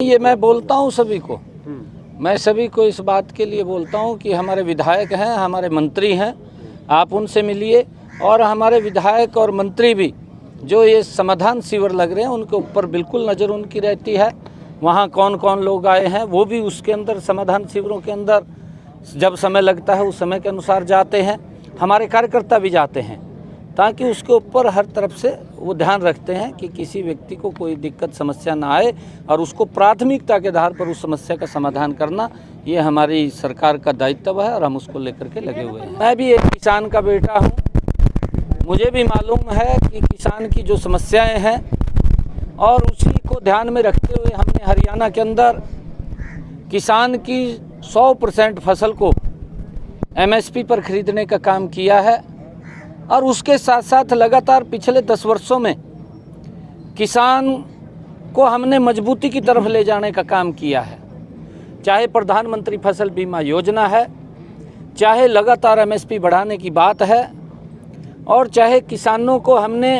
ये मैं बोलता हूँ सभी को, मैं सभी को इस बात के लिए बोलता हूँ कि हमारे विधायक हैं, हमारे मंत्री हैं, आप उनसे मिलिए। और हमारे विधायक और मंत्री भी जो ये समाधान शिविर लग रहे हैं उनके ऊपर बिल्कुल नज़र उनकी रहती है। वहाँ कौन कौन लोग आए हैं वो भी उसके अंदर समाधान शिविरों के अंदर जब समय लगता है उस समय के अनुसार जाते हैं। हमारे कार्यकर्ता भी जाते हैं ताकि उसके ऊपर हर तरफ से वो ध्यान रखते हैं कि किसी व्यक्ति को कोई दिक्कत समस्या ना आए और उसको प्राथमिकता के आधार पर उस समस्या का समाधान करना ये हमारी सरकार का दायित्व है और हम उसको लेकर के लगे हुए हैं। मैं भी एक किसान का बेटा हूँ, मुझे भी मालूम है कि किसान की जो समस्याएं हैं और उसी को ध्यान में रखते हुए हमने हरियाणा के अंदर किसान की 100% फसल को MSP पर खरीदने का काम किया है। और उसके साथ साथ लगातार पिछले 10 वर्षों में किसान को हमने मजबूती की तरफ ले जाने का काम किया है। चाहे प्रधानमंत्री फसल बीमा योजना है, चाहे लगातार MSP बढ़ाने की बात है, और चाहे किसानों को हमने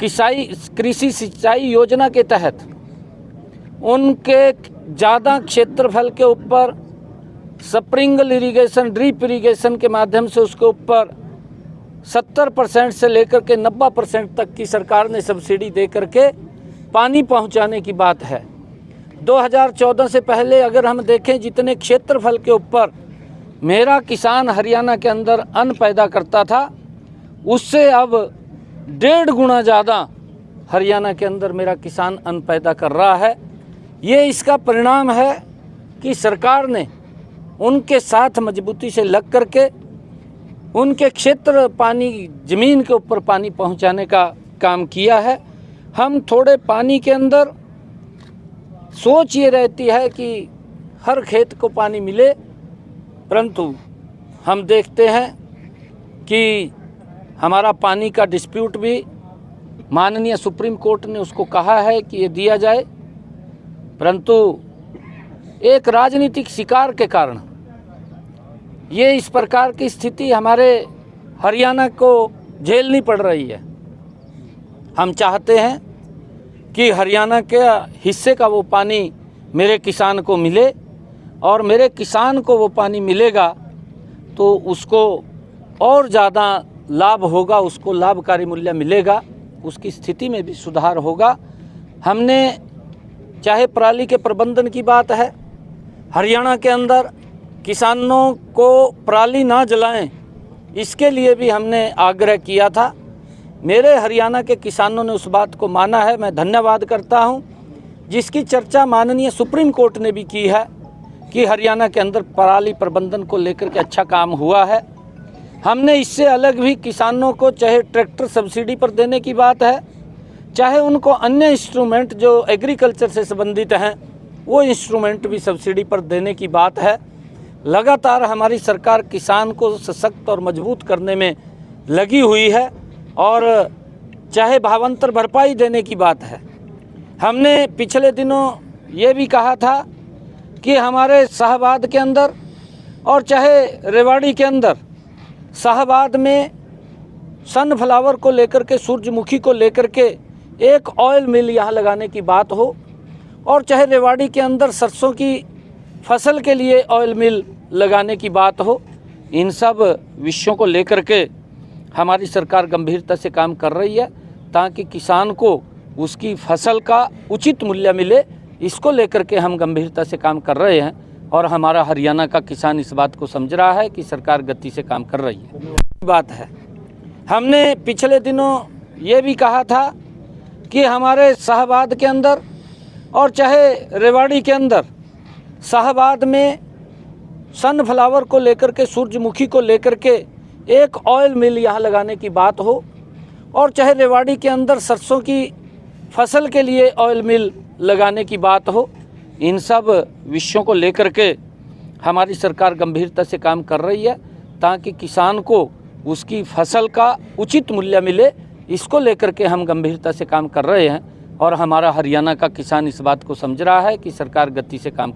कृषि सिंचाई योजना के तहत उनके ज़्यादा क्षेत्रफल के ऊपर स्प्रिंकल इरिगेशन, ड्रिप इरिगेशन के माध्यम से उसके ऊपर 70% से लेकर के 90% तक की सरकार ने सब्सिडी दे करके पानी पहुंचाने की बात है। 2014 से पहले अगर हम देखें जितने क्षेत्रफल के ऊपर मेरा किसान हरियाणा के अंदर अन्न पैदा करता था उससे अब 1.5 गुना ज़्यादा हरियाणा के अंदर मेरा किसान अन्न पैदा कर रहा है। ये इसका परिणाम है कि सरकार ने उनके साथ मजबूती से लग करके उनके क्षेत्र पानी ज़मीन के ऊपर पानी पहुंचाने का काम किया है। हम थोड़े पानी के अंदर सोच ये रहती है कि हर खेत को पानी मिले, परंतु हम देखते हैं कि हमारा पानी का डिस्प्यूट भी माननीय सुप्रीम कोर्ट ने उसको कहा है कि ये दिया जाए, परंतु एक राजनीतिक शिकार के कारण ये इस प्रकार की स्थिति हमारे हरियाणा को झेलनी पड़ रही है। हम चाहते हैं कि हरियाणा के हिस्से का वो पानी मेरे किसान को मिले, और मेरे किसान को वो पानी मिलेगा तो उसको और ज़्यादा लाभ होगा, उसको लाभकारी मूल्य मिलेगा, उसकी स्थिति में भी सुधार होगा। हमने चाहे पराली के प्रबंधन की बात है, हरियाणा के अंदर किसानों को पराली ना जलाएं, इसके लिए भी हमने आग्रह किया था। मेरे हरियाणा के किसानों ने उस बात को माना है, मैं धन्यवाद करता हूं, जिसकी चर्चा माननीय सुप्रीम कोर्ट ने भी की है कि हरियाणा के अंदर पराली प्रबंधन को लेकर के अच्छा काम हुआ है। हमने इससे अलग भी किसानों को चाहे ट्रैक्टर सब्सिडी पर देने की बात है, चाहे उनको अन्य इंस्ट्रूमेंट जो एग्रीकल्चर से संबंधित हैं वो इंस्ट्रूमेंट भी सब्सिडी पर देने की बात है। लगातार हमारी सरकार किसान को सशक्त और मजबूत करने में लगी हुई है, और चाहे भावांतर भरपाई देने की बात है। हमने पिछले दिनों ये भी कहा था कि हमारे शाहबाद के अंदर और चाहे रेवाड़ी के अंदर, शाहबाद में सनफ्लावर को लेकर के, सूरजमुखी को लेकर के एक ऑयल मिल यहाँ लगाने की बात हो, और चाहे रेवाड़ी के अंदर सरसों की फसल के लिए ऑयल मिल लगाने की बात हो। इन सब विषयों को लेकर के हमारी सरकार गंभीरता से काम कर रही है ताकि किसान को उसकी फसल का उचित मूल्य मिले। इसको लेकर के हम गंभीरता से काम कर रहे हैं, और हमारा हरियाणा का किसान इस बात को समझ रहा है कि सरकार गति से काम कर रही है। बात है, हमने पिछले दिनों ये भी कहा था कि हमारे शाहबाद के अंदर और चाहे रेवाड़ी के अंदर, शाहबाद में सनफ्लावर को लेकर के, सूरजमुखी को लेकर के एक ऑयल मिल यहाँ लगाने की बात हो, और चाहे रेवाड़ी के अंदर सरसों की फसल के लिए ऑयल मिल लगाने की बात हो। इन सब विषयों को लेकर के हमारी सरकार गंभीरता से काम कर रही है ताकि किसान को उसकी फसल का उचित मूल्य मिले। इसको लेकर के हम गंभीरता से काम कर रहे हैं, और हमारा हरियाणा का किसान इस बात को समझ रहा है कि सरकार गति से काम